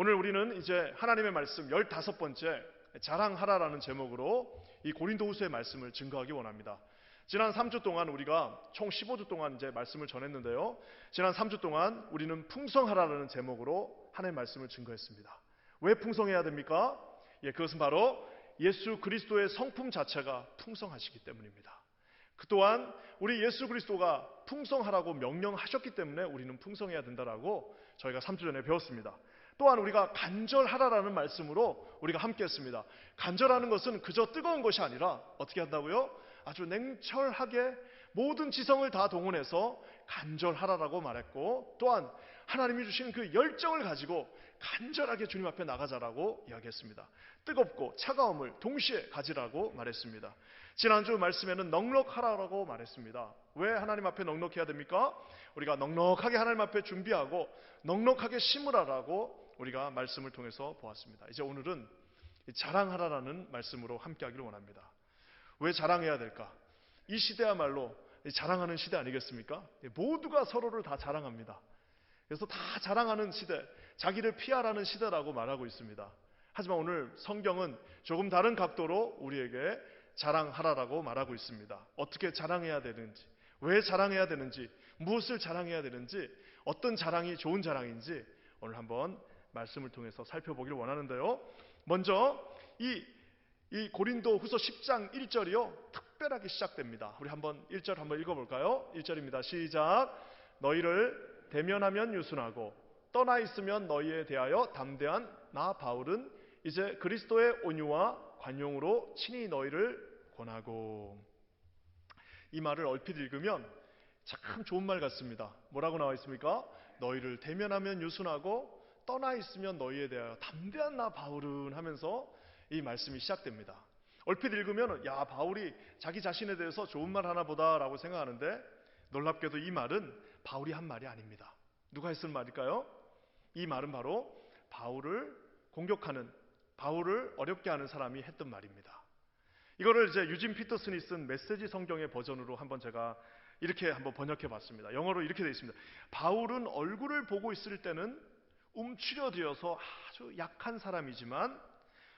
오늘 우리는 이제 하나님의 말씀 15번째 자랑하라라는 제목으로 이 고린도후서의 말씀을 증거하기 원합니다. 지난 3주 동안 우리가 총 15주 동안 이제 말씀을 전했는데요. 지난 3주 동안 우리는 풍성하라는 제목으로 하나님의 말씀을 증거했습니다. 왜 풍성해야 됩니까? 그것은 바로 예수 그리스도의 성품 자체가 풍성하시기 때문입니다. 그 또한 우리 예수 그리스도가 풍성하라고 명령하셨기 때문에 우리는 풍성해야 된다라고 저희가 3주 전에 배웠습니다. 또한 우리가 간절하라라는 말씀으로 우리가 함께 했습니다. 간절하는 것은 그저 뜨거운 것이 아니라 어떻게 한다고요? 아주 냉철하게 모든 지성을 다 동원해서 간절하라라고 말했고, 또한 하나님이 주신 그 열정을 가지고 간절하게 주님 앞에 나가자라고 이야기했습니다. 뜨겁고 차가움을 동시에 가지라고 말했습니다. 지난주 말씀에는 넉넉하라고 말했습니다. 왜 하나님 앞에 넉넉해야 됩니까? 우리가 넉넉하게 하나님 앞에 준비하고 넉넉하게 심으라라고 우리가 말씀을 통해서 보았습니다. 이제 오늘은 자랑하라라는 말씀으로 함께 하기를 원합니다. 왜 자랑해야 될까? 이 시대야말로 자랑하는 시대 아니겠습니까? 모두가 서로를 다 자랑합니다. 그래서 다 자랑하는 시대, 자기를 피하라는 시대라고 말하고 있습니다. 하지만 오늘 성경은 조금 다른 각도로 우리에게 자랑하라라고 말하고 있습니다. 어떻게 자랑해야 되는지, 왜 자랑해야 되는지, 무엇을 자랑해야 되는지, 어떤 자랑이 좋은 자랑인지 오늘 한번 말씀을 통해서 살펴보기를 원하는데요. 먼저 이 고린도 후서 10장 1절이요 특별하게 시작됩니다. 우리 한번 1절 한번 읽어볼까요? 1절입니다. 시작. 너희를 대면하면 유순하고 떠나 있으면 너희에 대하여 담대한 나 바울은 이제 그리스도의 온유와 관용으로 친히 너희를 권하고. 이 말을 얼핏 읽으면 참 좋은 말 같습니다. 뭐라고 나와 있습니까? 너희를 대면하면 유순하고 떠나 있으면 너희에 대하여 담대한 나 바울은 하면서 이 말씀이 시작됩니다. 얼핏 읽으면 야, 바울이 자기 자신에 대해서 좋은 말 하나 보다라고 생각하는데, 놀랍게도 이 말은 바울이 한 말이 아닙니다. 누가 했을 말일까요? 이 말은 바로 바울을 공격하는, 바울을 어렵게 하는 사람이 했던 말입니다. 이거를 이제 유진 피터슨이 쓴 메시지 성경의 버전으로 한번 제가 이렇게 한번 번역해 봤습니다. 영어로 이렇게 되어 있습니다. 바울은 얼굴을 보고 있을 때는 움츠려들어서 아주 약한 사람이지만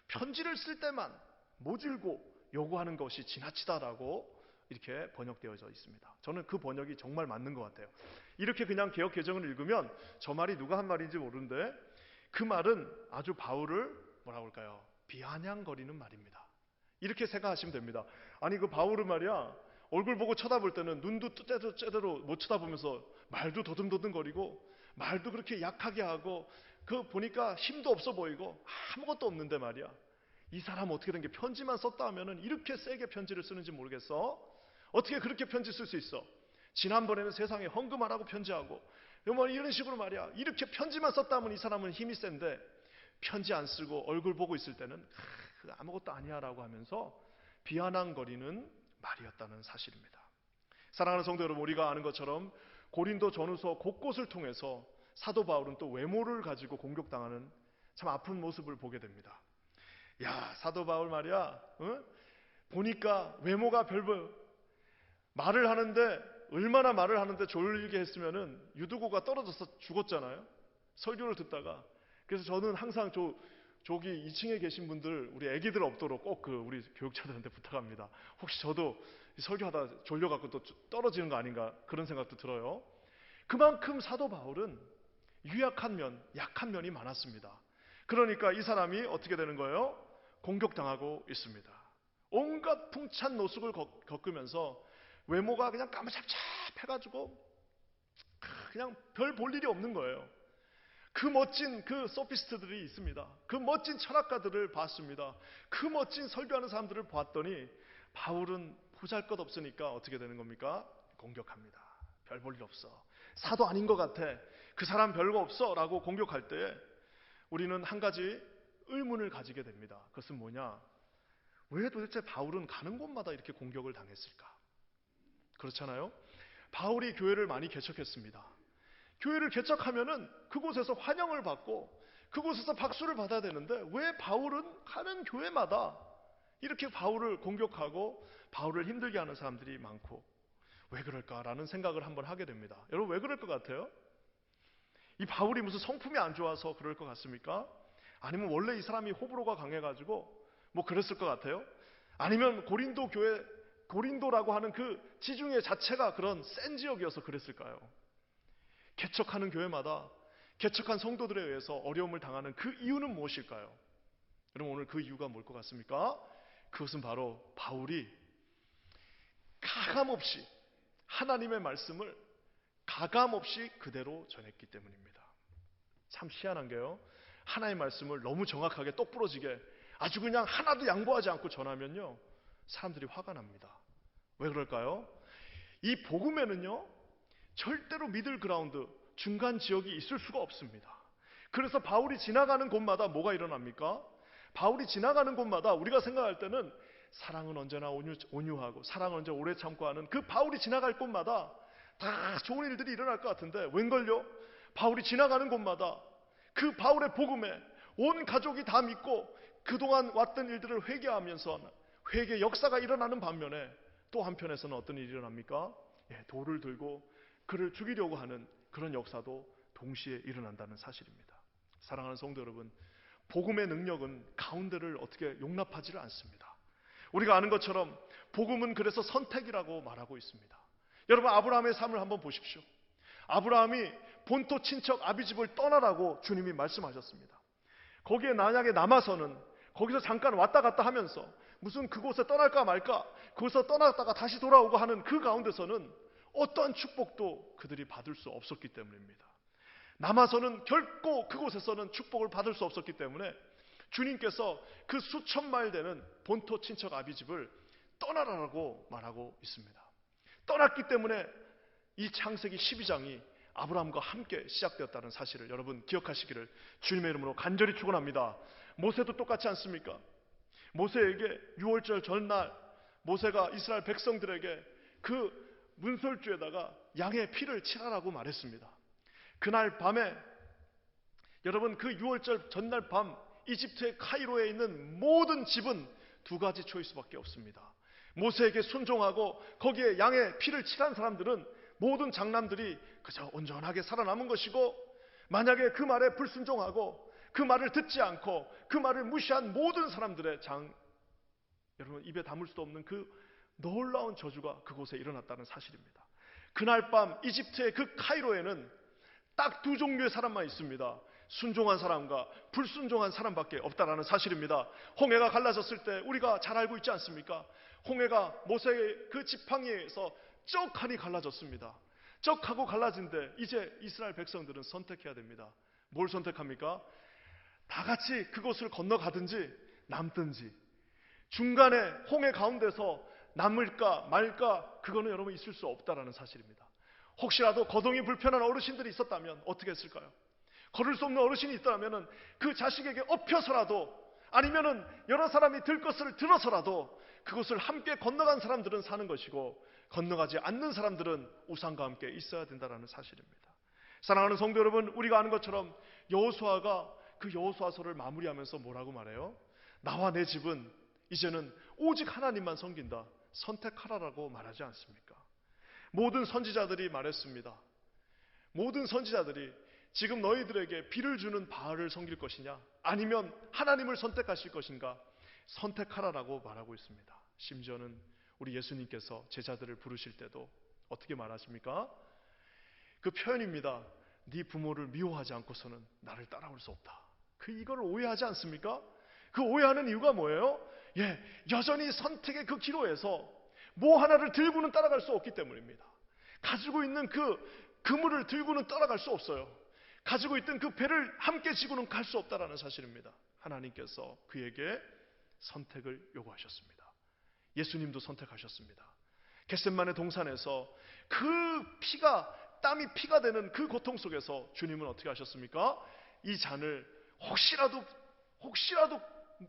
편지를 쓸 때만 모질고 요구하는 것이 지나치다라고 이렇게 번역되어져 있습니다. 저는 그 번역이 정말 맞는 것 같아요. 이렇게 그냥 개역 개정을 읽으면 저 말이 누가 한 말인지 모르는데 그 말은 아주 바울을 뭐라고 할까요? 비아냥거리는 말입니다. 이렇게 생각하시면 됩니다. 아니 그 바울은 말이야 얼굴 보고 쳐다볼 때는 눈도 제대로 못 쳐다보면서 말도 더듬더듬거리고 말도 그렇게 약하게 하고 그 보니까 힘도 없어 보이고 아무것도 없는데 말이야 이 사람 어떻게 된 게 편지만 썼다 하면은 이렇게 세게 편지를 쓰는지 모르겠어. 어떻게 그렇게 편지 쓸 수 있어? 지난번에는 세상에 헌금하라고 편지하고 뭐 이런 식으로 말이야 이렇게 편지만 썼다 하면 이 사람은 힘이 센데 편지 안 쓰고 얼굴 보고 있을 때는 아무것도 아니야 라고 하면서 비아냥거리는 말이었다는 사실입니다. 사랑하는 성도 여러분, 우리가 아는 것처럼 고린도 전후서 곳곳을 통해서 사도 바울은 또 외모를 가지고 공격당하는 참 아픈 모습을 보게 됩니다. 야, 사도 바울 말이야 보니까 외모가 말을 하는데 얼마나 말을 하는데 졸리게 했으면은 유두고가 떨어져서 죽었잖아요. 설교를 듣다가. 그래서 저는 항상 저기 2층에 계신 분들 우리 애기들 없도록 꼭 우리 교육자들한테 부탁합니다. 혹시 저도 설교하다 졸려갖고 또 떨어지는 거 아닌가 그런 생각도 들어요. 그만큼 사도 바울은 유약한 면, 약한 면이 많았습니다. 그러니까 이 사람이 어떻게 되는 거예요? 공격당하고 있습니다. 온갖 풍찬 노숙을 겪으면서 외모가 그냥 까무잡잡해가지고 그냥 별 볼 일이 없는 거예요. 그 멋진 그 소피스트들이 있습니다. 그 멋진 철학가들을 봤습니다. 그 멋진 설교하는 사람들을 봤더니 바울은 보잘것없으니까 어떻게 되는 겁니까? 공격합니다. 별 볼 일 없어. 사도 아닌 것 같아. 그 사람 별거 없어 라고 공격할 때 우리는 한 가지 의문을 가지게 됩니다. 그것은 뭐냐? 왜 도대체 바울은 가는 곳마다 이렇게 공격을 당했을까? 그렇잖아요? 바울이 교회를 많이 개척했습니다. 교회를 개척하면은 그곳에서 환영을 받고 그곳에서 박수를 받아야 되는데 왜 바울은 가는 교회마다 이렇게 바울을 공격하고 바울을 힘들게 하는 사람들이 많고 왜 그럴까라는 생각을 한번 하게 됩니다. 여러분 왜 그럴 것 같아요? 이 바울이 무슨 성품이 안 좋아서 그럴 것 같습니까? 아니면 원래 이 사람이 호불호가 강해가지고 뭐 그랬을 것 같아요? 아니면 고린도 교회, 고린도라고 하는 그 지중해 자체가 그런 센 지역이어서 그랬을까요? 개척하는 교회마다 개척한 성도들에 의해서 어려움을 당하는 그 이유는 무엇일까요? 여러분, 오늘 그 이유가 뭘 것 같습니까? 그것은 바로 바울이 가감없이 하나님의 말씀을 가감없이 그대로 전했기 때문입니다. 참 희한한 게요, 하나님의 말씀을 너무 정확하게 똑부러지게 아주 그냥 하나도 양보하지 않고 전하면요, 사람들이 화가 납니다. 왜 그럴까요? 이 복음에는요, 절대로 미들 그라운드, 중간 지역이 있을 수가 없습니다. 그래서 바울이 지나가는 곳마다 뭐가 일어납니까? 바울이 지나가는 곳마다 우리가 생각할 때는 사랑은 언제나 온유하고 사랑은 언제나 오래 참고 하는 그 바울이 지나갈 곳마다 다 좋은 일들이 일어날 것 같은데 웬걸요? 바울이 지나가는 곳마다 그 바울의 복음에 온 가족이 다 믿고 그동안 왔던 일들을 회개하면서 회개 역사가 일어나는 반면에 또 한편에서는 어떤 일이 일어납니까? 돌을 들고 그를 죽이려고 하는 그런 역사도 동시에 일어난다는 사실입니다. 사랑하는 성도 여러분, 복음의 능력은 가운데를 어떻게 용납하지를 않습니다. 우리가 아는 것처럼 복음은 그래서 선택이라고 말하고 있습니다. 여러분, 아브라함의 삶을 한번 보십시오. 아브라함이 본토 친척 아비집을 떠나라고 주님이 말씀하셨습니다. 거기에 만약에 남아서는 거기서 잠깐 왔다 갔다 하면서 무슨 그곳에 떠날까 말까, 그곳에서 떠났다가 다시 돌아오고 하는 그 가운데서는 어떠한 축복도 그들이 받을 수 없었기 때문입니다. 남아서는 결코 그곳에서는 축복을 받을 수 없었기 때문에 주님께서 그 수천 마일 되는 본토 친척 아비집을 떠나라고 말하고 있습니다. 떠났기 때문에 이 창세기 12장이 아브라함과 함께 시작되었다는 사실을 여러분 기억하시기를 주님의 이름으로 간절히 축원합니다. 모세도 똑같지 않습니까? 모세에게 유월절 전날 모세가 이스라엘 백성들에게 그 문설주에다가 양의 피를 칠하라고 말했습니다. 그날 밤에 여러분, 그 유월절 전날 밤 이집트의 카이로에 있는 모든 집은 두 가지 초이스밖에 없습니다. 모세에게 순종하고 거기에 양의 피를 칠한 사람들은 모든 장남들이 그저 온전하게 살아남은 것이고, 만약에 그 말에 불순종하고 그 말을 듣지 않고 그 말을 무시한 모든 사람들의 여러분 입에 담을 수도 없는 그 놀라운 저주가 그곳에 일어났다는 사실입니다. 그날 밤 이집트의 그 카이로에는 딱 두 종류의 사람만 있습니다. 순종한 사람과 불순종한 사람밖에 없다라는 사실입니다. 홍해가 갈라졌을 때 우리가 잘 알고 있지 않습니까? 홍해가 모세의 그 지팡이에서 쩍하니 갈라졌습니다. 쩍하고 갈라진데 이제 이스라엘 백성들은 선택해야 됩니다. 뭘 선택합니까? 다 같이 그곳을 건너가든지 남든지, 중간에 홍해 가운데서 남을까 말까, 그거는 여러분 있을 수 없다라는 사실입니다. 혹시라도 거동이 불편한 어르신들이 있었다면 어떻게 했을까요? 걸을 수 없는 어르신이 있다면 그 자식에게 업혀서라도, 아니면은 여러 사람이 들 것을 들어서라도 그것을 함께 건너간 사람들은 사는 것이고, 건너가지 않는 사람들은 우상과 함께 있어야 된다는 사실입니다. 사랑하는 성도 여러분, 우리가 아는 것처럼 여호수아가 그 여호수아서를 마무리하면서 뭐라고 말해요? 나와 내 집은 이제는 오직 하나님만 섬긴다, 선택하라라고 말하지 않습니까? 모든 선지자들이 말했습니다. 모든 선지자들이 지금 너희들에게 비를 주는 바알을 섬길 것이냐, 아니면 하나님을 선택하실 것인가, 선택하라라고 말하고 있습니다. 심지어는 우리 예수님께서 제자들을 부르실 때도 어떻게 말하십니까? 그 표현입니다. 네 부모를 미워하지 않고서는 나를 따라올 수 없다. 이거를 오해하지 않습니까? 그 오해하는 이유가 뭐예요? 여전히 선택의 그 기로에서 뭐 하나를 들고는 따라갈 수 없기 때문입니다. 가지고 있는 그 그물을 들고는 따라갈 수 없어요. 가지고 있던 그 배를 함께 지고는 갈 수 없다라는 사실입니다. 하나님께서 그에게 선택을 요구하셨습니다. 예수님도 선택하셨습니다. 겟세마네 동산에서 그 땀이 피가 되는 그 고통 속에서 주님은 어떻게 하셨습니까? 이 잔을 혹시라도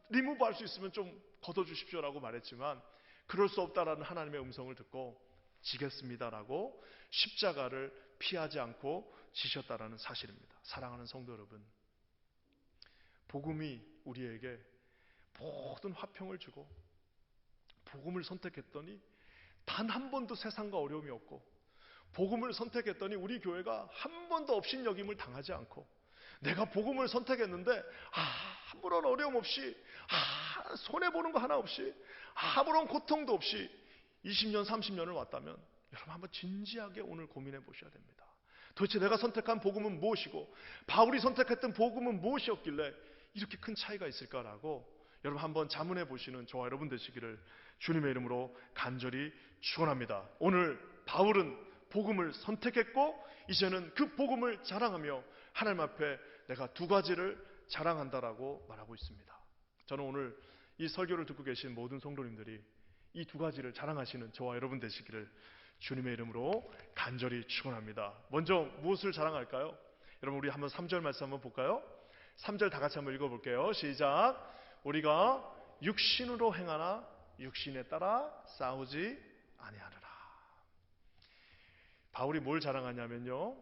리무브할 수 있으면 좀 걷어주십시오라고 말했지만, 그럴 수 없다라는 하나님의 음성을 듣고 지겠습니다라고 십자가를 피하지 않고 지셨다라는 사실입니다. 사랑하는 성도 여러분, 복음이 우리에게 모든 화평을 주고 복음을 선택했더니 단 한 번도 세상과 어려움이 없고 복음을 선택했더니 우리 교회가 한 번도 업신여김을 당하지 않고, 내가 복음을 선택했는데 아무런 어려움 없이, 손해보는 거 하나 없이, 아무런 고통도 없이 20년 30년을 왔다면 여러분 한번 진지하게 오늘 고민해 보셔야 됩니다. 도대체 내가 선택한 복음은 무엇이고 바울이 선택했던 복음은 무엇이었길래 이렇게 큰 차이가 있을까라고 여러분 한번 자문해 보시는 저와 여러분 되시기를 주님의 이름으로 간절히 축원합니다. 오늘 바울은 복음을 선택했고 이제는 그 복음을 자랑하며 하나님 앞에 내가 두 가지를 자랑한다라고 말하고 있습니다. 저는 오늘 이 설교를 듣고 계신 모든 성도님들이 이 두 가지를 자랑하시는 저와 여러분 되시기를 주님의 이름으로 간절히 축원합니다. 먼저 무엇을 자랑할까요? 여러분 우리 한번 3절 말씀 한번 볼까요? 3절 다 같이 한번 읽어볼게요. 시작. 우리가 육신으로 행하나 육신에 따라 싸우지 아니하느라. 바울이 뭘 자랑하냐면요,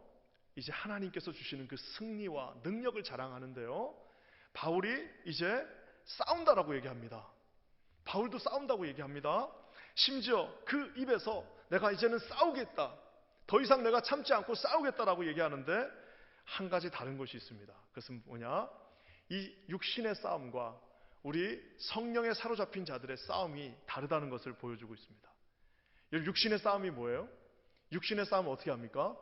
이제 하나님께서 주시는 그 승리와 능력을 자랑하는데요, 바울이 이제 싸운다라고 얘기합니다. 바울도 싸운다고 얘기합니다. 심지어 그 입에서 내가 이제는 싸우겠다, 더 이상 내가 참지 않고 싸우겠다라고 얘기하는데 한 가지 다른 것이 있습니다. 그것은 뭐냐? 이 육신의 싸움과 우리 성령에 사로잡힌 자들의 싸움이 다르다는 것을 보여주고 있습니다. 육신의 싸움이 뭐예요? 육신의 싸움은 어떻게 합니까?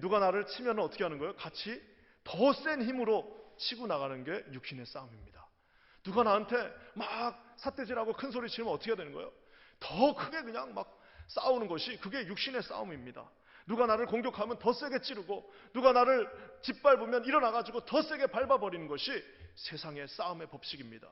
누가 나를 치면 어떻게 하는 거예요? 같이 더 센 힘으로 치고 나가는 게 육신의 싸움입니다. 누가 나한테 막 삿대질하고 큰 소리 치면 어떻게 되는 거예요? 더 크게 그냥 막 싸우는 것이, 그게 육신의 싸움입니다. 누가 나를 공격하면 더 세게 찌르고, 누가 나를 짓밟으면 일어나가지고 더 세게 밟아버리는 것이 세상의 싸움의 법칙입니다.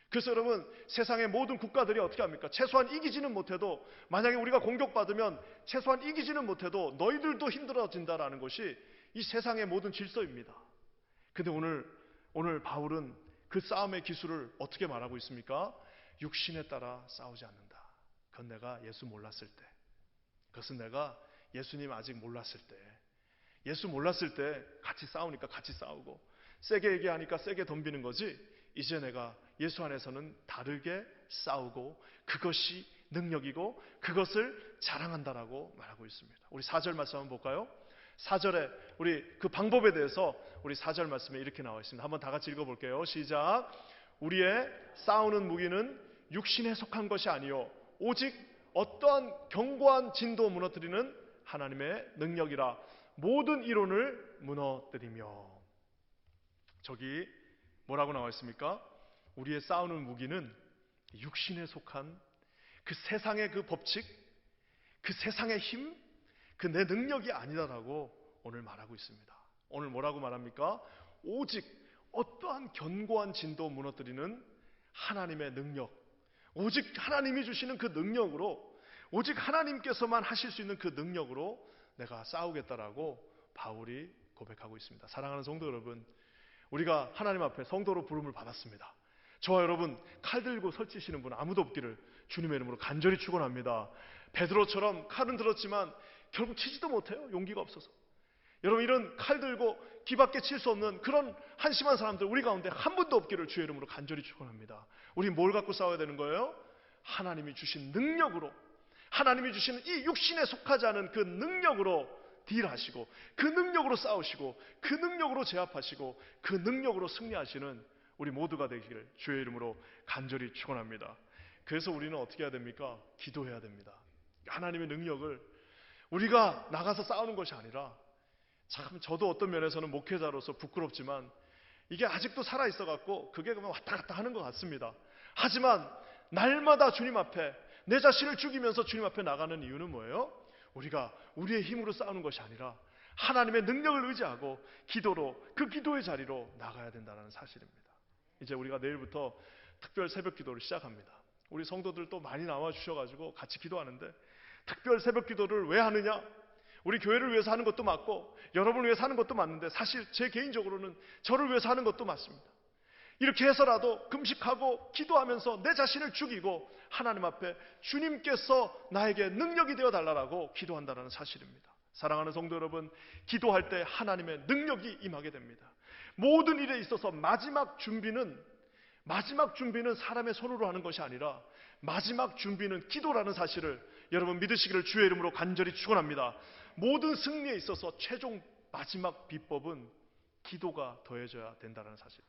그래서 여러분, 세상의 모든 국가들이 어떻게 합니까? 최소한 이기지는 못해도, 만약에 우리가 공격받으면 최소한 이기지는 못해도 너희들도 힘들어진다라는 것이 이 세상의 모든 질서입니다. 근데 오늘 바울은 그 싸움의 기술을 어떻게 말하고 있습니까? 육신에 따라 싸우지 않는다. 그건 내가 예수 몰랐을 때, 그것은 내가 예수님 아직 몰랐을 때, 예수 몰랐을 때 같이 싸우니까 같이 싸우고, 세게 얘기하니까 세게 덤비는 거지, 이제 내가 예수 안에서는 다르게 싸우고 그것이 능력이고 그것을 자랑한다라고 말하고 있습니다. 우리 4절 말씀 한번 볼까요? 4절에 우리 그 방법에 대해서 우리 4절 말씀에 이렇게 나와 있습니다. 한번 다 같이 읽어볼게요. 시작. 우리의 싸우는 무기는 육신에 속한 것이 아니요 오직 어떠한 견고한 진도 무너뜨리는 하나님의 능력이라. 모든 이론을 무너뜨리며. 저기 뭐라고 나와 있습니까? 우리의 싸우는 무기는 육신에 속한 그 세상의 그 법칙, 그 세상의 힘, 그 내 능력이 아니다라고 오늘 말하고 있습니다. 오늘 뭐라고 말합니까? 오직 어떠한 견고한 진도 무너뜨리는 하나님의 능력, 오직 하나님이 주시는 그 능력으로, 오직 하나님께서만 하실 수 있는 그 능력으로 내가 싸우겠다라고 바울이 고백하고 있습니다. 사랑하는 성도 여러분, 우리가 하나님 앞에 성도로 부름을 받았습니다. 저와 여러분, 칼 들고 설치시는 분 아무도 없기를 주님의 이름으로 간절히 축원합니다. 베드로처럼 칼은 들었지만 결국 치지도 못해요. 용기가 없어서. 여러분, 이런 칼 들고 기밖에 칠 수 없는 그런 한심한 사람들 우리 가운데 한 분도 없기를 주의 이름으로 간절히 축원합니다. 우리 뭘 갖고 싸워야 되는 거예요? 하나님이 주신 능력으로, 하나님이 주시는 이 육신에 속하지 않은 그 능력으로 딜하시고, 그 능력으로 싸우시고, 그 능력으로 제압하시고, 그 능력으로 승리하시는 우리 모두가 되기를 주의 이름으로 간절히 축원합니다. 그래서 우리는 어떻게 해야 됩니까? 기도해야 됩니다. 하나님의 능력을 우리가 나가서 싸우는 것이 아니라, 참 저도 어떤 면에서는 목회자로서 부끄럽지만 이게 아직도 살아있어 갖고 그게 그냥 왔다 갔다 하는 것 같습니다. 하지만 날마다 주님 앞에 내 자신을 죽이면서 주님 앞에 나가는 이유는 뭐예요? 우리가 우리의 힘으로 싸우는 것이 아니라 하나님의 능력을 의지하고 기도로, 그 기도의 자리로 나가야 된다는 사실입니다. 이제 우리가 내일부터 특별 새벽 기도를 시작합니다. 우리 성도들 또 많이 나와 주셔가지고 같이 기도하는데, 특별 새벽 기도를 왜 하느냐? 우리 교회를 위해서 하는 것도 맞고 여러분을 위해서 하는 것도 맞는데, 사실 제 개인적으로는 저를 위해서 하는 것도 맞습니다. 이렇게 해서라도 금식하고 기도하면서 내 자신을 죽이고 하나님 앞에 주님께서 나에게 능력이 되어 달라고 기도한다는 사실입니다. 사랑하는 성도 여러분, 기도할 때 하나님의 능력이 임하게 됩니다. 모든 일에 있어서 마지막 준비는 사람의 손으로 하는 것이 아니라 마지막 준비는 기도라는 사실을 여러분 믿으시기를 주의 이름으로 간절히 축원합니다. 모든 승리에 있어서 최종 마지막 비법은 기도가 더해져야 된다는 사실.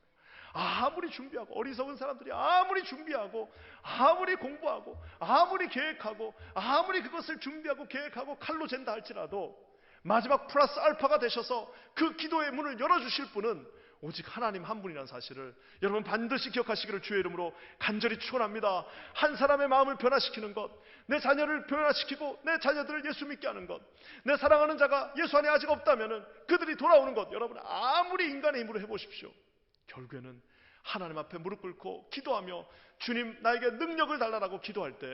아무리 준비하고, 어리석은 사람들이 아무리 준비하고 아무리 공부하고 아무리 계획하고 아무리 그것을 준비하고 계획하고 칼로 잰다 할지라도 마지막 플러스 알파가 되셔서 그 기도의 문을 열어주실 분은 오직 하나님 한 분이라는 사실을 여러분 반드시 기억하시기를 주의 이름으로 간절히 축원합니다. 한 사람의 마음을 변화시키는 것, 내 자녀를 변화시키고 내 자녀들을 예수 믿게 하는 것, 내 사랑하는 자가 예수 안에 아직 없다면 그들이 돌아오는 것, 여러분 아무리 인간의 힘으로 해보십시오. 결국에는 하나님 앞에 무릎 꿇고 기도하며 주님 나에게 능력을 달라라고 기도할 때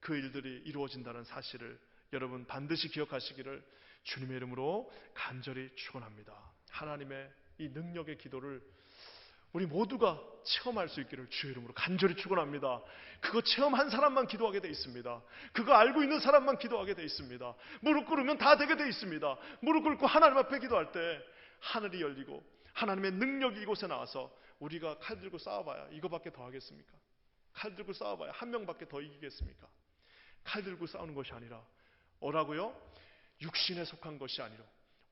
그 일들이 이루어진다는 사실을 여러분 반드시 기억하시기를 주님의 이름으로 간절히 축원합니다. 하나님의 이 능력의 기도를 우리 모두가 체험할 수 있기를 주의 이름으로 간절히 축원합니다. 그거 체험한 사람만 기도하게 돼 있습니다. 그거 알고 있는 사람만 기도하게 돼 있습니다. 무릎 꿇으면 다 되게 돼 있습니다. 무릎 꿇고 하나님 앞에 기도할 때 하늘이 열리고 하나님의 능력이 이곳에 나와서 우리가 칼 들고 싸워봐야 이거밖에 더 하겠습니까? 칼 들고 싸워봐야 한 명밖에 더 이기겠습니까? 칼 들고 싸우는 것이 아니라 뭐라고요? 육신에 속한 것이 아니라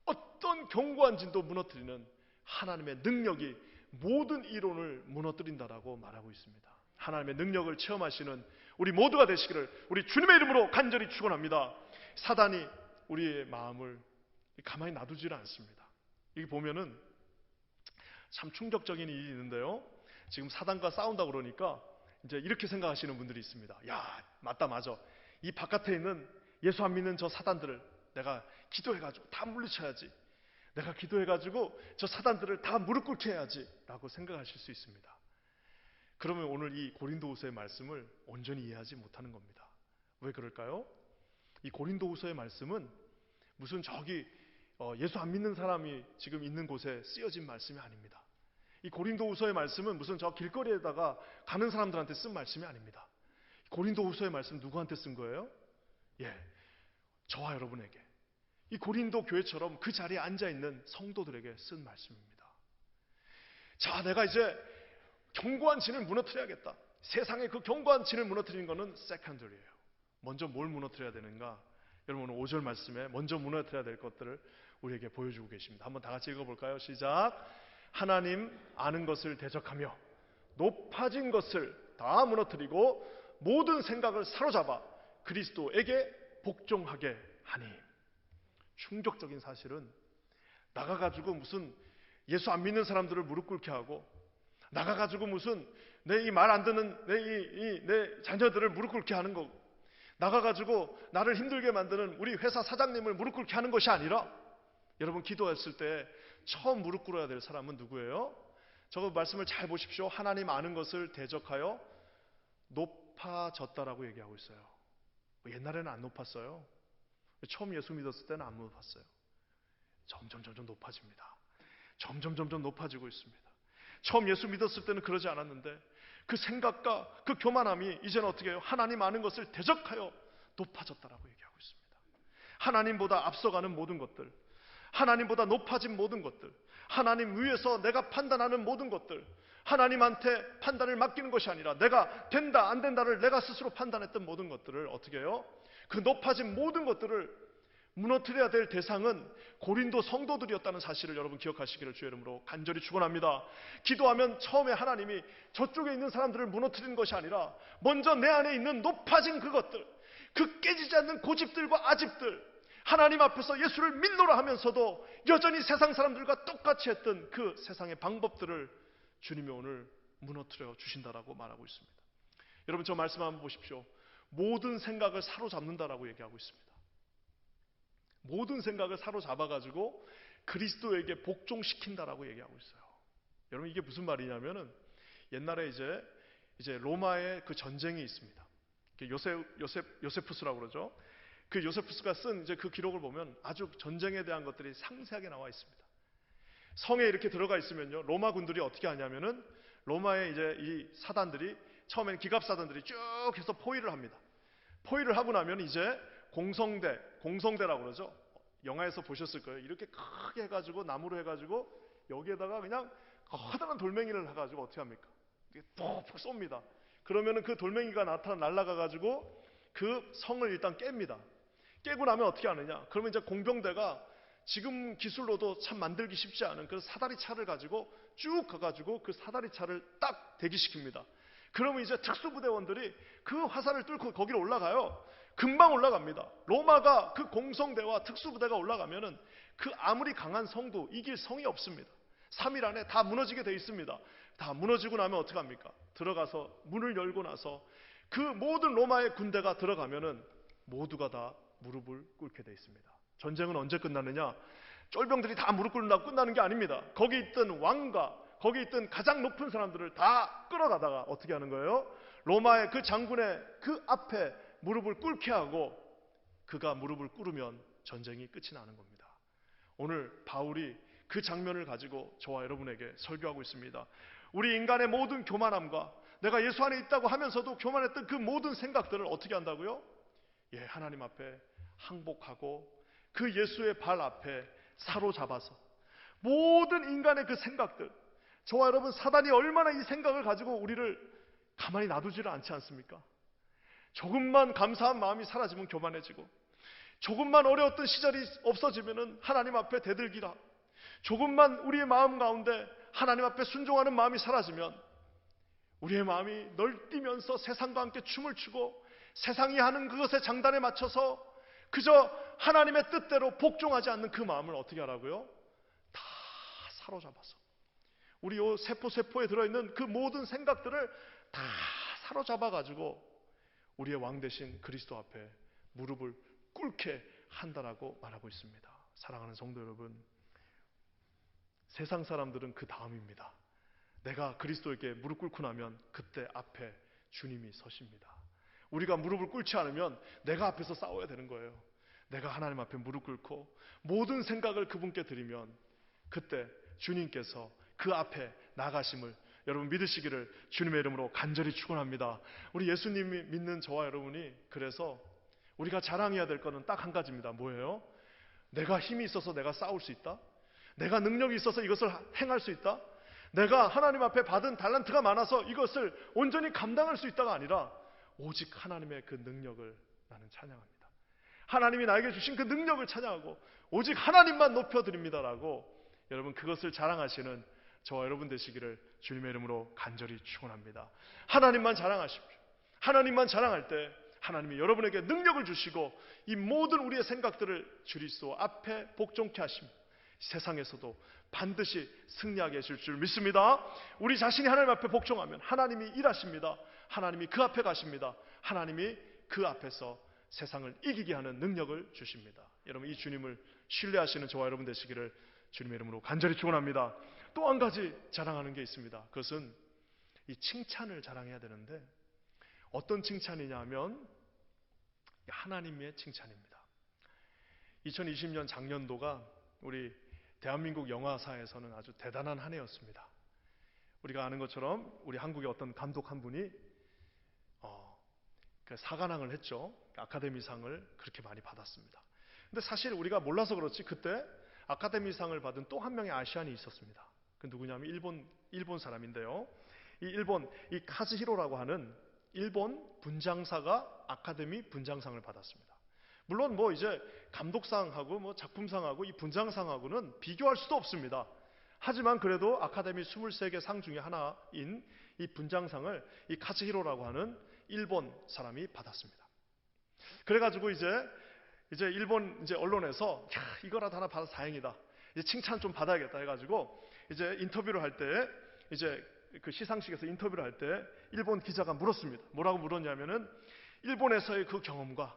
어떤 견고한 진도 무너뜨리는 하나님의 능력이 모든 이론을 무너뜨린다라고 말하고 있습니다. 하나님의 능력을 체험하시는 우리 모두가 되시기를 우리 주님의 이름으로 간절히 축원합니다. 사단이 우리의 마음을 가만히 놔두지는 않습니다. 이게 보면은 참 충격적인 일이 있는데요. 지금 사단과 싸운다고 그러니까 이제 이렇게 생각하시는 분들이 있습니다. 야, 맞다, 맞아. 이 바깥에 있는 예수 안 믿는 저 사단들을 내가 기도해가지고 다 물리쳐야지. 내가 기도해가지고 저 사단들을 다 무릎 꿇게 해야지 라고 생각하실 수 있습니다. 그러면 오늘 이 고린도후서의 말씀을 온전히 이해하지 못하는 겁니다. 왜 그럴까요? 이 고린도후서의 말씀은 무슨 저기 예수 안 믿는 사람이 지금 있는 곳에 쓰여진 말씀이 아닙니다. 이 고린도후서의 말씀은 무슨 저 길거리에다가 가는 사람들한테 쓴 말씀이 아닙니다. 고린도후서의 말씀 누구한테 쓴 거예요? 저와 여러분에게, 이 고린도 교회처럼 그 자리에 앉아있는 성도들에게 쓴 말씀입니다. 자, 내가 이제 견고한 진을 무너뜨려야겠다. 세상의 그 견고한 진을 무너뜨리는 것은 세컨더리예요. 먼저 뭘 무너뜨려야 되는가? 여러분 오늘 5절 말씀에 먼저 무너뜨려야 될 것들을 우리에게 보여주고 계십니다. 한번 다 같이 읽어볼까요? 시작. 하나님 아는 것을 대적하며 높아진 것을 다 무너뜨리고 모든 생각을 사로잡아 그리스도에게 복종하게 하니. 충격적인 사실은 나가가지고 무슨 예수 안 믿는 사람들을 무릎 꿇게 하고 나가가지고 무슨 내 이 말 안 듣는 내 자녀들을 무릎 꿇게 하는 거, 나가가지고 나를 힘들게 만드는 우리 회사 사장님을 무릎 꿇게 하는 것이 아니라, 여러분 기도했을 때 처음 무릎 꿇어야 될 사람은 누구예요? 저거 말씀을 잘 보십시오. 하나님 아는 것을 대적하여 높아졌다라고 얘기하고 있어요. 옛날에는 안 높았어요. 처음 예수 믿었을 때는 안 높았어요. 점점 높아집니다. 점점 높아지고 있습니다. 처음 예수 믿었을 때는 그러지 않았는데 그 생각과 그 교만함이 이제는 어떻게 해요? 하나님 아는 것을 대적하여 높아졌다라고 얘기하고 있습니다. 하나님보다 앞서가는 모든 것들, 하나님보다 높아진 모든 것들, 하나님 위에서 내가 판단하는 모든 것들, 하나님한테 판단을 맡기는 것이 아니라 내가 된다 안 된다를 내가 스스로 판단했던 모든 것들을 어떻게 해요? 그 높아진 모든 것들을 무너뜨려야 될 대상은 고린도 성도들이었다는 사실을 여러분 기억하시기를 주의 이름으로 간절히 축원합니다. 기도하면 처음에 하나님이 저쪽에 있는 사람들을 무너뜨리는 것이 아니라 먼저 내 안에 있는 높아진 그것들, 그 깨지지 않는 고집들과 아집들, 하나님 앞에서 예수를 믿노라 하면서도 여전히 세상 사람들과 똑같이 했던 그 세상의 방법들을 주님이 오늘 무너뜨려 주신다라고 말하고 있습니다. 여러분 저 말씀 한번 보십시오. 모든 생각을 사로잡는다라고 얘기하고 있습니다. 모든 생각을 사로잡아가지고 그리스도에게 복종시킨다라고 얘기하고 있어요. 여러분 이게 무슨 말이냐면은 옛날에 이제 로마의 그 전쟁이 있습니다. 요세푸스라고 그러죠. 그 요세푸스가 쓴 이제 그 기록을 보면 아주 전쟁에 대한 것들이 상세하게 나와 있습니다. 성에 이렇게 들어가 있으면요, 로마 군들이 어떻게 하냐면은 로마의 이제 이 사단들이 처음에는 기갑사단들이 쭉 해서 포위를 합니다. 포위를 하고 나면 이제 공성대라고 그러죠. 영화에서 보셨을 거예요. 이렇게 크게 해가지고 나무로 해가지고 여기에다가 그냥 커다란 돌멩이를 해가지고 어떻게 합니까? 푹푹 쏩니다. 그러면은 그 돌멩이가 날아가가지고 그 성을 일단 깹니다. 깨고 나면 어떻게 하느냐? 그러면 이제 공병대가 지금 기술로도 참 만들기 쉽지 않은 그 사다리 차를 가지고 쭉 가가지고 그 사다리 차를 딱 대기시킵니다. 그러면 이제 특수부대원들이 그 화살을 뚫고 거기로 올라가요. 금방 올라갑니다. 로마가 그 공성대와 특수부대가 올라가면은 그 아무리 강한 성도 이길 성이 없습니다. 3일 안에 다 무너지게 돼 있습니다. 다 무너지고 나면 어떡합니까? 들어가서 문을 열고 나서 그 모든 로마의 군대가 들어가면은 모두가 다 무릎을 꿇게 돼 있습니다. 전쟁은 언제 끝나느냐? 쫄병들이 다 무릎 꿇는다고 끝나는 게 아닙니다. 거기 있던 왕과 거기 있던 가장 높은 사람들을 다 끌어가다가 어떻게 하는 거예요? 로마의 그 장군의 그 앞에 무릎을 꿇게 하고 그가 무릎을 꿇으면 전쟁이 끝이 나는 겁니다. 오늘 바울이 그 장면을 가지고 저와 여러분에게 설교하고 있습니다. 우리 인간의 모든 교만함과 내가 예수 안에 있다고 하면서도 교만했던 그 모든 생각들을 어떻게 한다고요? 예, 하나님 앞에 항복하고 그 예수의 발 앞에 사로잡아서 모든 인간의 그 생각들, 저와 여러분 사단이 얼마나 이 생각을 가지고 우리를 가만히 놔두지를 않지 않습니까? 조금만 감사한 마음이 사라지면 교만해지고, 조금만 어려웠던 시절이 없어지면은 하나님 앞에 대들기라, 조금만 우리의 마음 가운데 하나님 앞에 순종하는 마음이 사라지면 우리의 마음이 널뛰면서 세상과 함께 춤을 추고 세상이 하는 그것의 장단에 맞춰서 그저 하나님의 뜻대로 복종하지 않는 그 마음을 어떻게 하라고요? 다 사로잡아서 우리 요 세포에 들어있는 그 모든 생각들을 다 사로잡아가지고 우리의 왕 대신 그리스도 앞에 무릎을 꿇게 한다라고 말하고 있습니다. 사랑하는 성도 여러분, 세상 사람들은 그 다음입니다. 내가 그리스도에게 무릎 꿇고 나면 그때 앞에 주님이 서십니다. 우리가 무릎을 꿇지 않으면 내가 앞에서 싸워야 되는 거예요. 내가 하나님 앞에 무릎 꿇고 모든 생각을 그분께 드리면 그때 주님께서 그 앞에 나가심을 여러분 믿으시기를 주님의 이름으로 간절히 축원합니다. 우리 예수님이 믿는 저와 여러분이 그래서 우리가 자랑해야 될 것은 딱 한 가지입니다. 뭐예요? 내가 힘이 있어서 내가 싸울 수 있다? 내가 능력이 있어서 이것을 행할 수 있다? 내가 하나님 앞에 받은 달란트가 많아서 이것을 온전히 감당할 수 있다가 아니라 오직 하나님의 그 능력을 나는 찬양합니다. 하나님이 나에게 주신 그 능력을 찬양하고 오직 하나님만 높여드립니다라고 여러분 그것을 자랑하시는 저와 여러분 되시기를 주님의 이름으로 간절히 축원합니다. 하나님만 자랑하십시오. 하나님만 자랑할 때 하나님이 여러분에게 능력을 주시고 이 모든 우리의 생각들을 그리스도 앞에 복종케 하십니다. 세상에서도 반드시 승리하게 하실 줄 믿습니다. 우리 자신이 하나님 앞에 복종하면 하나님이 일하십니다. 하나님이 그 앞에 가십니다. 하나님이 그 앞에서 세상을 이기게 하는 능력을 주십니다. 여러분 이 주님을 신뢰하시는 저와 여러분 되시기를 주님의 이름으로 간절히 축원합니다. 또 한 가지 자랑하는 게 있습니다. 그것은 이 칭찬을 자랑해야 되는데 어떤 칭찬이냐 하면 하나님의 칭찬입니다. 2020년 작년도가 우리 대한민국 영화사에서는 아주 대단한 한 해였습니다. 우리가 아는 것처럼 우리 한국의 어떤 감독 한 분이 사관왕을 했죠. 아카데미상을 그렇게 많이 받았습니다. 근데 사실 우리가 몰라서 그렇지 그때 아카데미상을 받은 또 한 명의 아시안이 있었습니다. 그 누구냐면 일본 사람인데요. 이 카즈히로라고 하는 일본 분장사가 아카데미 분장상을 받았습니다. 물론 뭐 이제 감독상하고 뭐 작품상하고 이 분장상하고는 비교할 수도 없습니다. 하지만 그래도 아카데미 23개 상 중에 하나인 이 분장상을 이 카즈히로라고 하는 일본 사람이 받았습니다. 그래가지고 이제 일본 언론에서 이거라도 하나 받아서 다행이다. 이제 칭찬 좀 받아야겠다 해가지고 이제 인터뷰를 할 때 이제 그 시상식에서 인터뷰를 할 때 일본 기자가 물었습니다. 뭐라고 물었냐면은 일본에서의 그 경험과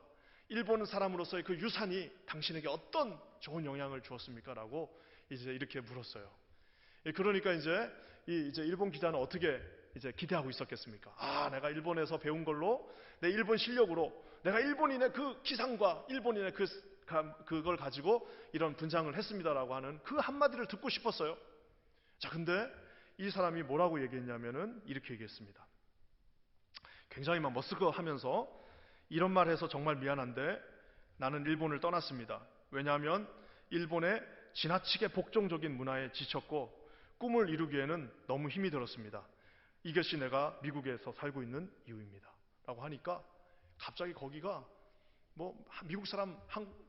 일본 사람으로서의 그 유산이 당신에게 어떤 좋은 영향을 주었습니까? 라고 이제 이렇게 물었어요. 그러니까 이제 일본 기자는 어떻게 이제 기대하고 있었겠습니까? 내가 일본에서 배운 걸로 내 일본 실력으로 내가 일본인의 그 기상과 일본인의 그걸 가지고 이런 분장을 했습니다라고 하는 그 한마디를 듣고 싶었어요. 자, 근데 이 사람이 뭐라고 얘기했냐면은 이렇게 얘기했습니다. 굉장히 막 멋스거 하면서 이런 말 해서 정말 미안한데 나는 일본을 떠났습니다. 왜냐하면 일본의 지나치게 복종적인 문화에 지쳤고 꿈을 이루기에는 너무 힘이 들었습니다. 이것이 내가 미국에서 살고 있는 이유입니다. 라고 하니까 갑자기 거기가 미국 사람,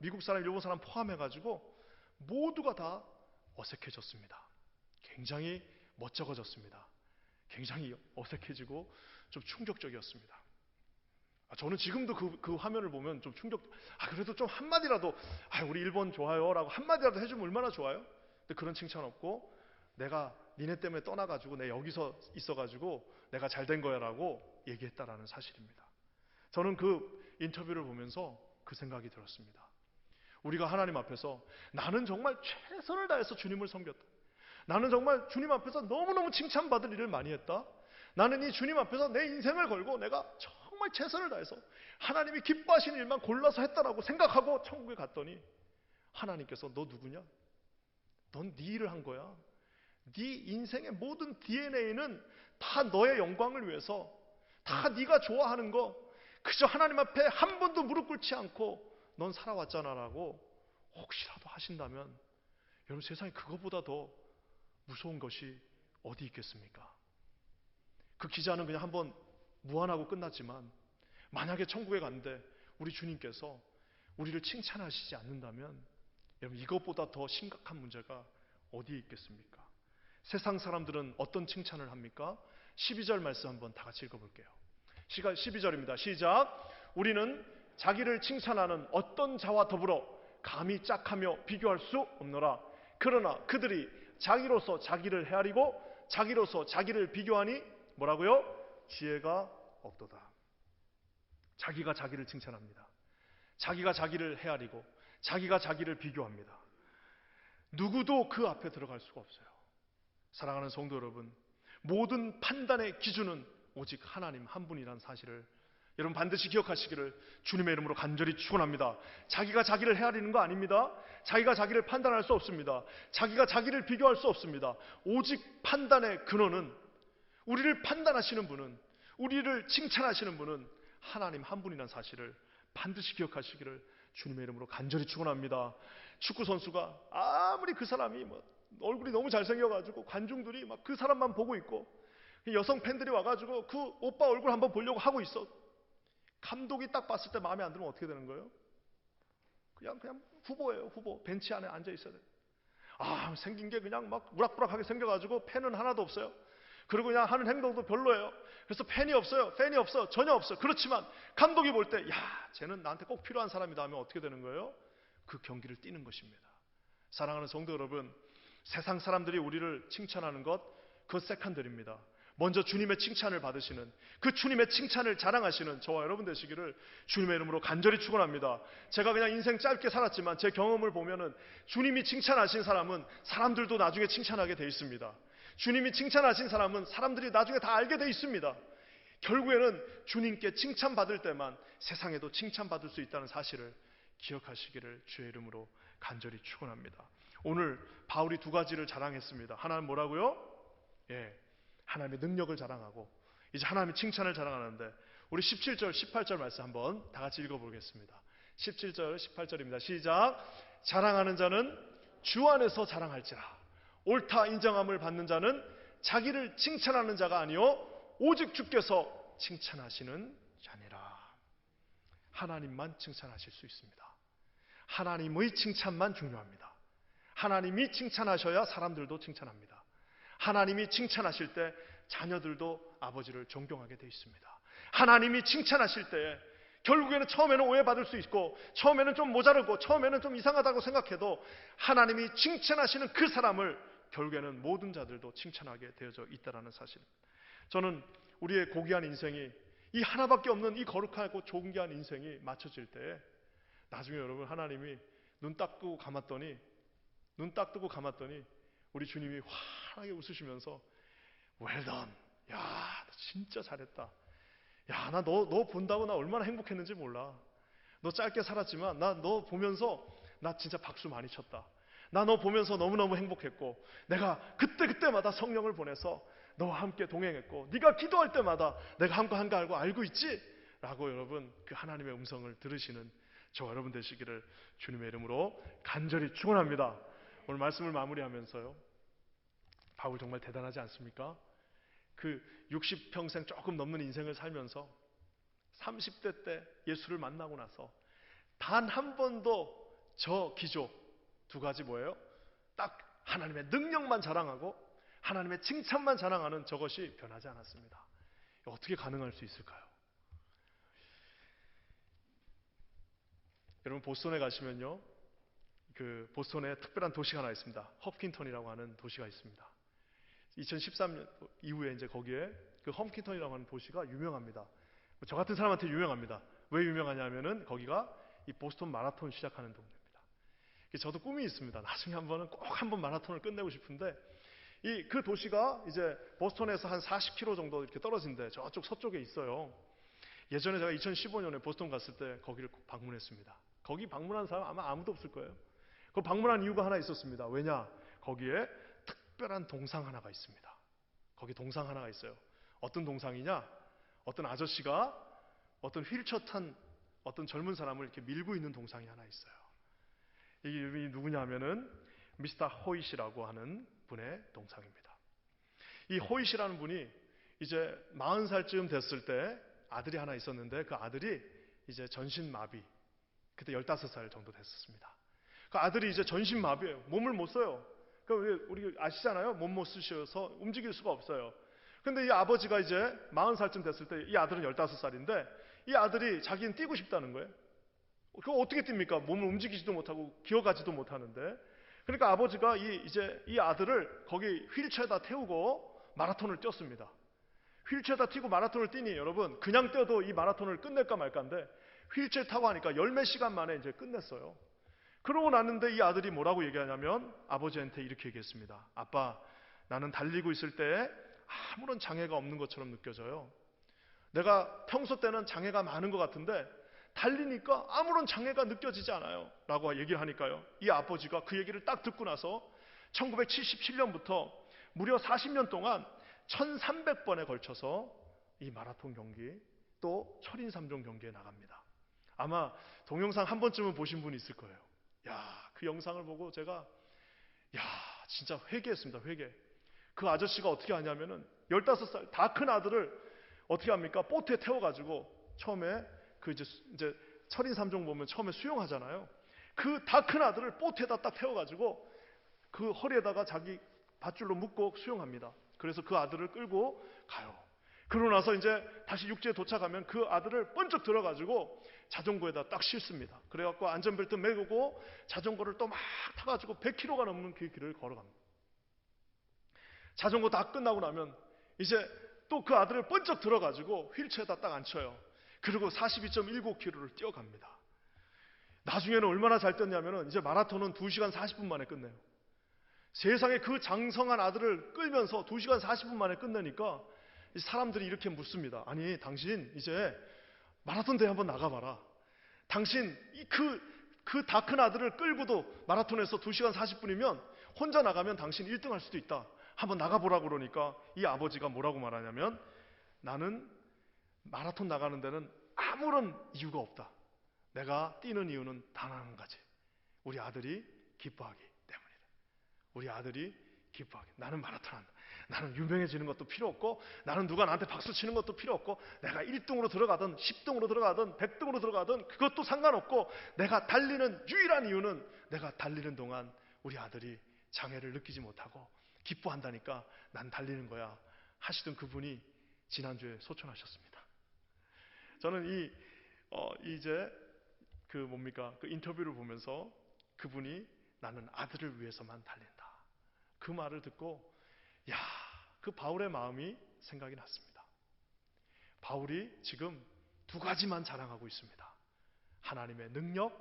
일본 사람 포함해가지고 모두가 다 어색해졌습니다. 굉장히 멋쩍어졌습니다. 굉장히 어색해지고 좀 충격적이었습니다. 저는 지금도 그 화면을 보면 좀 그래도 좀 한마디라도, 우리 일본 좋아요 라고 한마디라도 해주면 얼마나 좋아요? 근데 그런 칭찬 없고, 내가 니네 때문에 떠나가지고 내 여기서 있어가지고 내가 잘된 거야 라고 얘기했다라는 사실입니다. 저는 그 인터뷰를 보면서 그 생각이 들었습니다. 우리가 하나님 앞에서 나는 정말 최선을 다해서 주님을 섬겼다. 나는 정말 주님 앞에서 너무너무 칭찬받을 일을 많이 했다. 나는 이 주님 앞에서 내 인생을 걸고 내가 정말 최선을 다해서 하나님이 기뻐하시는 일만 골라서 했다라고 생각하고 천국에 갔더니 하나님께서 너 누구냐? 넌 네 일을 한 거야. 네 인생의 모든 DNA는 다 너의 영광을 위해서, 다 네가 좋아하는 거 그저 하나님 앞에 한 번도 무릎 꿇지 않고 넌 살아왔잖아 라고 혹시라도 하신다면, 여러분 세상에 그거보다 더 무서운 것이 어디 있겠습니까? 그 기자는 그냥 한번 무안하고 끝났지만, 만약에 천국에 갔는데 우리 주님께서 우리를 칭찬하시지 않는다면, 여러분 이것보다 더 심각한 문제가 어디에 있겠습니까? 세상 사람들은 어떤 칭찬을 합니까? 12절 말씀 한번 다 같이 읽어볼게요. 12절입니다. 시작. 우리는 자기를 칭찬하는 어떤 자와 더불어 감히 짝하며 비교할 수 없노라. 그러나 그들이 자기로서 자기를 헤아리고 자기로서 자기를 비교하니 뭐라고요? 지혜가 없도다. 자기가 자기를 칭찬합니다. 자기가 자기를 헤아리고 자기가 자기를 비교합니다. 누구도 그 앞에 들어갈 수가 없어요. 사랑하는 성도 여러분, 모든 판단의 기준은 오직 하나님 한 분이라는 사실을 여러분 반드시 기억하시기를 주님의 이름으로 간절히 축원합니다. 자기가 자기를 헤아리는 거 아닙니다. 자기가 자기를 판단할 수 없습니다. 자기가 자기를 비교할 수 없습니다. 오직 판단의 근원은, 우리를 판단하시는 분은, 우리를 칭찬하시는 분은 하나님 한 분이라는 사실을 반드시 기억하시기를 주님의 이름으로 간절히 축원합니다. 축구 선수가 아무리 그 사람이 얼굴이 너무 잘생겨가지고 관중들이 막 그 사람만 보고 있고, 여성 팬들이 와가지고 그 오빠 얼굴 한번 보려고 하고 있어. 감독이 딱 봤을 때 마음에 안 들면 어떻게 되는 거예요? 그냥 후보예요. 후보. 벤치 안에 앉아 있어야 돼요. 생긴 게 그냥 막 우락부락하게 생겨가지고 팬은 하나도 없어요. 그리고 그냥 하는 행동도 별로예요. 그래서 팬이 없어요. 팬이 없어. 전혀 없어요. 그렇지만 감독이 볼 때, 쟤는 나한테 꼭 필요한 사람이다 하면 어떻게 되는 거예요? 그 경기를 뛰는 것입니다. 사랑하는 성도 여러분, 세상 사람들이 우리를 칭찬하는 것, 그것 세컨드입니다. 먼저 주님의 칭찬을 받으시는, 그 주님의 칭찬을 자랑하시는 저와 여러분 되시기를 주님의 이름으로 간절히 축원합니다. 제가 그냥 인생 짧게 살았지만 제 경험을 보면은 주님이 칭찬하신 사람은 사람들도 나중에 칭찬하게 돼 있습니다. 주님이 칭찬하신 사람은 사람들이 나중에 다 알게 돼 있습니다. 결국에는 주님께 칭찬받을 때만 세상에도 칭찬받을 수 있다는 사실을 기억하시기를 주의 이름으로 간절히 축원합니다. 오늘 바울이 두 가지를 자랑했습니다. 하나는 뭐라고요? 하나님의 능력을 자랑하고 이제 하나님의 칭찬을 자랑하는데, 우리 17절 18절 말씀 한번 다 같이 읽어보겠습니다. 17절 18절입니다. 시작. 자랑하는 자는 주 안에서 자랑할지라. 옳다 인정함을 받는 자는 자기를 칭찬하는 자가 아니요 오직 주께서 칭찬하시는 자니라. 하나님만 칭찬하실 수 있습니다. 하나님의 칭찬만 중요합니다. 하나님이 칭찬하셔야 사람들도 칭찬합니다. 하나님이 칭찬하실 때 자녀들도 아버지를 존경하게 되어 있습니다. 하나님이 칭찬하실 때 결국에는 처음에는 오해받을 수 있고, 처음에는 좀 모자르고, 처음에는 좀 이상하다고 생각해도 하나님이 칭찬하시는 그 사람을 결국에는 모든 자들도 칭찬하게 되어져 있다는 사실. 저는 우리의 고귀한 인생이, 이 하나밖에 없는 이 거룩하고 존귀한 인생이 맞춰질 때 나중에 여러분 하나님이 눈 딱 뜨고 감았더니 우리 주님이 환하게 웃으시면서 well done. 야, 너 진짜 잘했다. 야, 나 너 본다고 나 얼마나 행복했는지 몰라. 너 짧게 살았지만 나 너 보면서 나 진짜 박수 많이 쳤다. 나 너 보면서 너무너무 행복했고, 내가 그때마다 성령을 보내서 너와 함께 동행했고, 네가 기도할 때마다 내가 함께 한 거 알고 있지? 라고 여러분 그 하나님의 음성을 들으시는 저와 여러분 되시기를 주님의 이름으로 간절히 축원합니다. 오늘 말씀을 마무리하면서요, 바울 정말 대단하지 않습니까? 그 60평생 조금 넘는 인생을 살면서 30대 때 예수를 만나고 나서 단 한 번도 저 기조 두 가지 뭐예요? 딱 하나님의 능력만 자랑하고 하나님의 칭찬만 자랑하는 저것이 변하지 않았습니다. 어떻게 가능할 수 있을까요? 여러분 보스턴에 가시면요, 그 보스턴에 특별한 도시가 하나 있습니다. 홉킨턴이라고 하는 도시가 있습니다. 2013년 이후에 이제 거기에 그 홈킨턴이라고 하는 도시가 유명합니다. 저 같은 사람한테 유명합니다. 왜 유명하냐면은 거기가 이 보스턴 마라톤 시작하는 동네입니다. 저도 꿈이 있습니다. 나중에 한번은 꼭 한번 마라톤을 끝내고 싶은데 그 도시가 이제 보스턴에서 한 40km 정도 이렇게 떨어진데 저쪽 서쪽에 있어요. 예전에 제가 2015년에 보스턴 갔을 때 거기를 꼭 방문했습니다. 거기 방문한 사람 아마 아무도 없을 거예요. 그 방문한 이유가 하나 있었습니다. 왜냐? 거기에 특별한 동상 하나가 있습니다. 거기 동상 하나가 있어요. 어떤 동상이냐? 어떤 아저씨가 어떤 휠체어 탄 어떤 젊은 사람을 이렇게 밀고 있는 동상이 하나 있어요. 이 이름이 누구냐 하면은 미스터 호잇이라고 하는 분의 동상입니다. 이 호잇이라는 분이 이제 40살쯤 됐을 때 아들이 하나 있었는데 그 아들이 이제 전신마비, 그때 15살 정도 됐었습니다. 그 아들이 이제 전신마비예요. 몸을 못 써요. 우리 아시잖아요. 몸 못 쓰셔서 움직일 수가 없어요. 근데 이 아버지가 이제 40살쯤 됐을 때 이 아들은 15살인데 이 아들이 자기는 뛰고 싶다는 거예요. 그거 어떻게 뜁니까? 몸을 움직이지도 못하고 기어가지도 못하는데. 그러니까 아버지가 이제 이 아들을 거기 휠체어에다 태우고 마라톤을 뛰었습니다. 휠체어에다 태우고 마라톤을 뛰니 여러분 그냥 뛰어도 이 마라톤을 끝낼까 말까인데 휠체어 타고 하니까 열몇 시간 만에 이제 끝냈어요. 그러고 났는데 이 아들이 뭐라고 얘기하냐면 아버지한테 이렇게 얘기했습니다. 아빠, 나는 달리고 있을 때 아무런 장애가 없는 것처럼 느껴져요. 내가 평소 때는 장애가 많은 것 같은데 달리니까 아무런 장애가 느껴지지 않아요. 라고 얘기를 하니까요. 이 아버지가 그 얘기를 딱 듣고 나서 1977년부터 무려 40년 동안 1300번에 걸쳐서 이 마라톤 경기 또 철인 3종 경기에 나갑니다. 아마 동영상 한 번쯤은 보신 분이 있을 거예요. 그 영상을 보고 제가 진짜 회개했습니다. 회개. 그 아저씨가 어떻게 하냐면은 15살 다 큰 아들을 어떻게 합니까? 보트에 태워가지고 처음에 그 이제 철인 3종 보면 처음에 수영하잖아요. 그 다 큰 아들을 보트에다 딱 태워가지고 그 허리에다가 자기 밧줄로 묶고 수영합니다. 그래서 그 아들을 끌고 가요. 그러고 나서 이제 다시 육지에 도착하면 그 아들을 번쩍 들어가지고 자전거에다 딱 싣습니다. 그래갖고 안전벨트 매고 자전거를 또 막 타가지고 100km가 넘는 그 길을 걸어갑니다. 자전거 다 끝나고 나면 이제 또 그 아들을 번쩍 들어가지고 휠체어에다 딱 앉혀요. 그리고 42.19km를 뛰어갑니다. 나중에는 얼마나 잘 뛰었냐면은 이제 마라톤은 2시간 40분 만에 끝내요. 세상에 그 장성한 아들을 끌면서 2시간 40분 만에 끝내니까 사람들이 이렇게 묻습니다. 아니, 당신 이제 마라톤 대회 한번 나가봐라. 당신 그 다 큰 아들을 끌고도 마라톤에서 2시간 40분이면 혼자 나가면 당신 1등 할 수도 있다. 한번 나가보라고 그러니까 이 아버지가 뭐라고 말하냐면 나는 마라톤 나가는 데는 아무런 이유가 없다. 내가 뛰는 이유는 단 한 가지. 우리 아들이 기뻐하기 때문이다. 우리 아들이 기뻐하기. 나는 마라톤 한다. 나는 유명해지는 것도 필요 없고 나는 누가 나한테 박수 치는 것도 필요 없고 내가 1등으로 들어가든 10등으로 들어가든 100등으로 들어가든 그것도 상관없고 내가 달리는 유일한 이유는 내가 달리는 동안 우리 아들이 장애를 느끼지 못하고 기뻐한다니까 난 달리는 거야 하시던 그분이 지난주에 소천하셨습니다. 저는 이제 그 인터뷰를 보면서 그분이 나는 아들을 위해서만 달린다. 그 말을 듣고 그 바울의 마음이 생각이 났습니다. 바울이 지금 두 가지만 자랑하고 있습니다. 하나님의 능력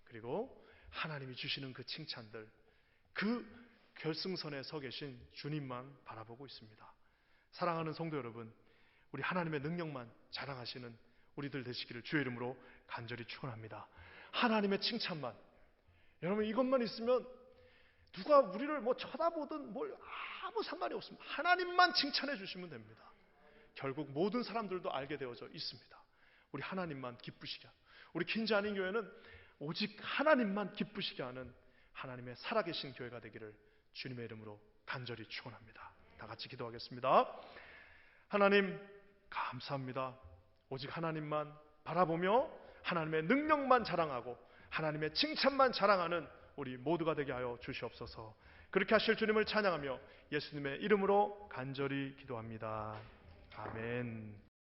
그리고 하나님이 주시는 그 칭찬들, 그 결승선에 서 계신 주님만 바라보고 있습니다. 사랑하는 성도 여러분, 우리 하나님의 능력만 자랑하시는 우리들 되시기를 주의 이름으로 간절히 축원합니다. 하나님의 칭찬만, 여러분 이것만 있으면 누가 우리를 쳐다보든 아무 상관이 없습니다. 하나님만 칭찬해 주시면 됩니다. 결국 모든 사람들도 알게 되어져 있습니다. 우리 하나님만 기쁘시게 하는, 우리 긴자아닌 교회는 오직 하나님만 기쁘시게 하는 하나님의 살아계신 교회가 되기를 주님의 이름으로 간절히 축원합니다. 다 같이 기도하겠습니다. 하나님 감사합니다. 오직 하나님만 바라보며 하나님의 능력만 자랑하고 하나님의 칭찬만 자랑하는 우리 모두가 되게 하여 주시옵소서. 그렇게 하실 주님을 찬양하며 예수님의 이름으로 간절히 기도합니다. 아멘.